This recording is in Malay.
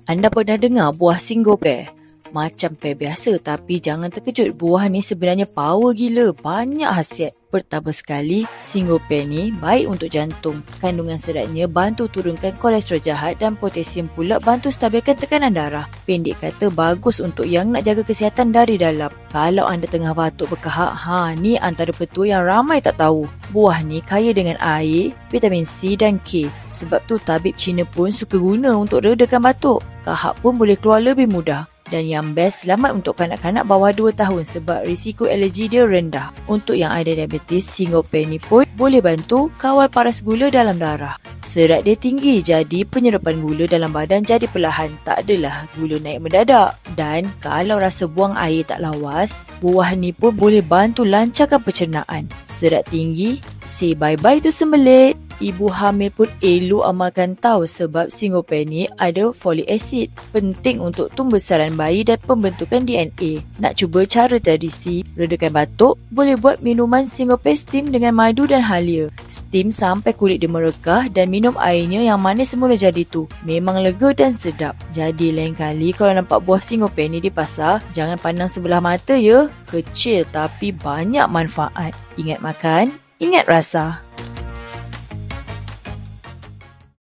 Anda pernah dengar buah single pear? Macam pear biasa, tapi jangan terkejut, buah ni sebenarnya power gila, banyak khasiat. Pertama sekali, single pear ni baik untuk jantung. Kandungan seratnya bantu turunkan kolesterol jahat dan potasium pula bantu stabilkan tekanan darah. Pendek kata, bagus untuk yang nak jaga kesihatan dari dalam. Kalau anda tengah batuk berkahak, ni antara petua yang ramai tak tahu. Buah ni kaya dengan air, vitamin C dan K. Sebab tu tabib Cina pun suka guna untuk redakan batuk. Kahak pun boleh keluar lebih mudah. Dan yang best, selamat untuk kanak-kanak bawah 2 tahun sebab risiko alergi dia rendah. Untuk yang ada diabetes, single pear ni pun boleh bantu kawal paras gula dalam darah. Serat dia tinggi, jadi penyerapan gula dalam badan jadi perlahan. Tak adalah gula naik mendadak. Dan kalau rasa buang air tak lawas, buah ni pun boleh bantu lancarkan pencernaan. Serat tinggi, say bye-bye tu sembelit. Ibu hamil pun elok amalkan tahu sebab single pear ni ada folic acid. Penting untuk tumbesaran bayi dan pembentukan DNA. Nak cuba cara tradisi redakan batuk? Boleh buat minuman single pear steam dengan madu dan halia. Steam sampai kulit dia merekah dan minum airnya yang manis semula jadi tu. Memang lega dan sedap. Jadi lain kali kalau nampak buah single pear ni di pasar, jangan pandang sebelah mata ya. Kecil tapi banyak manfaat. Ingat makan, ingat rasa.